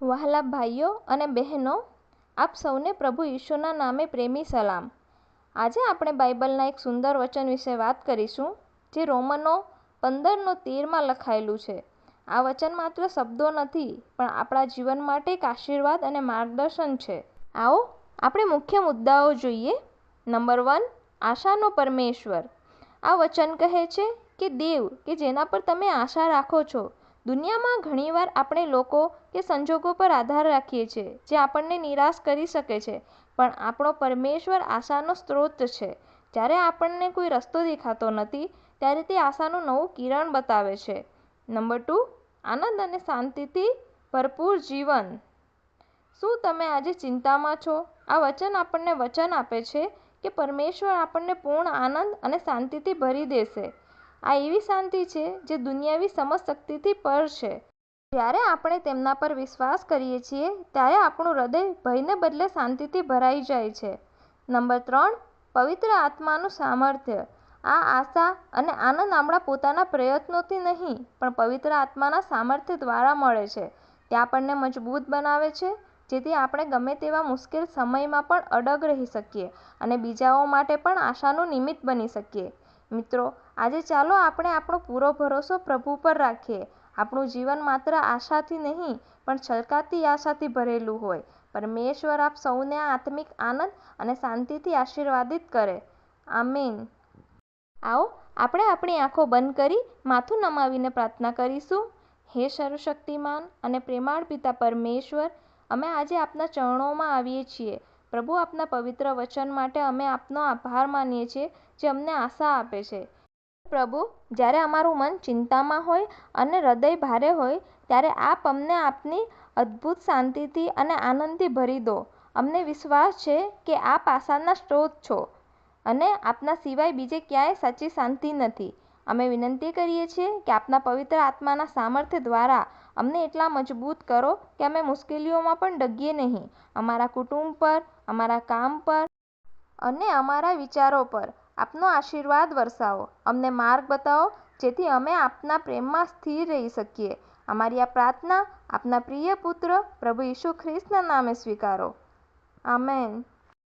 વહાલા ભાઈઓ અને બહેનો, આપ સૌને પ્રભુ ઈશુના નામે પ્રેમી સલામ. આજે આપણે બાઇબલના એક સુંદર વચન વિશે વાત કરીશું, જે રોમનો 15:13 લખાયેલું છે. આ વચન માત્ર શબ્દો નથી, પણ આપણા જીવન માટે એક આશીર્વાદ અને માર્ગદર્શન છે. આવો આપણે મુખ્ય મુદ્દાઓ જોઈએ. નંબર 1, આશાનો પરમેશ્વર. આ વચન કહે છે કે દેવ કે જેના પર તમે આશા રાખો છો. દુનિયામાં ઘણીવાર આપણે લોકો કે સંજોગો પર આધાર રાખીએ છીએ, જે આપણને નિરાશ કરી શકે છે, પણ આપણો પરમેશ્વર આશાનો સ્ત્રોત છે. જ્યારે આપણને કોઈ રસ્તો દેખાતો નથી, ત્યારે તે આશાનું નવું કિરણ બતાવે છે. નંબર 2, આનંદ અને શાંતિથી ભરપૂર જીવન. શું તમે આજે ચિંતામાં છો? આ વચન આપણને વચન આપે છે કે પરમેશ્વર આપણને પૂર્ણ આનંદ અને શાંતિથી ભરી દેશે. આ એવી શાંતિ છે જે દુનિયાવી સમજશક્તિથી પર છે. જ્યારે આપણે તેમના પર વિશ્વાસ કરીએ છીએ, ત્યારે આપણું હૃદય ભયને બદલે શાંતિથી ભરાઈ જાય છે. નંબર 3, પવિત્ર આત્માનું સામર્થ્ય. આ આશા અને આનંદ આપણા પોતાના પ્રયત્નોથી નહીં, પણ પવિત્ર આત્માના સામર્થ્ય દ્વારા મળે છે. તે આપણને મજબૂત બનાવે છે, જેથી આપણે ગમે તેવા મુશ્કેલ સમયમાં પણ અડગ રહી શકીએ અને બીજાઓ માટે પણ આશાનું નિમિત્ત બની શકીએ. મિત્રો, આજે ચાલો આપણે આપણો પૂરો ભરોસો પ્રભુ પર રાખીએ. આપણું જીવન માત્ર આશાથી નહીં, પણ છલકાતી આશાથી ભરેલું હોય. પરમેશ્વર આપ સૌને આત્મિક આનંદ અને શાંતિથી આશીર્વાદિત કરે. આમીન. આવો આપણે આપણી આંખો બંધ કરી માથું નમાવીને પ્રાર્થના કરીશું. હે સર્વશક્તિમાન અને પ્રેમાળ પિતા પરમેશ્વર, અમે આજે આપના ચરણોમાં આવીએ છીએ. પ્રભુ, આપના પવિત્ર વચન માટે અમે આપનો આભાર માનીએ છીએ, જે અમને આશા આપે છે. પ્રભુ, જ્યારે અમારું મન ચિંતામાં હોય અને હૃદય ભારે હોય, ત્યારે આપ અમને આપની અદ્ભુત શાંતિથી અને આનંદથી ભરી દો. અમને વિશ્વાસ છે કે આપ આશાના સ્ત્રોત છો અને આપના સિવાય બીજે ક્યાંય સાચી શાંતિ નથી. અમે વિનંતી કરીએ છીએ કે આપના પવિત્ર આત્માના સામર્થ્ય દ્વારા અમને એટલા મજબૂત કરો કે અમે મુશ્કેલીઓમાં પણ ડગીએ નહીં. અમારા કુટુંબ પર, અમારા કામ પર અને અમારા વિચારો પર આપનો આશીર્વાદ વરસાવો. અમને માર્ગ બતાવો, જેથી અમે આપના પ્રેમમાં સ્થિર રહી શકીએ. અમારી આ પ્રાર્થના આપના પ્રિય પુત્ર પ્રભુ ઈસુ ખ્રિસ્તના નામે સ્વીકારો. આમેન.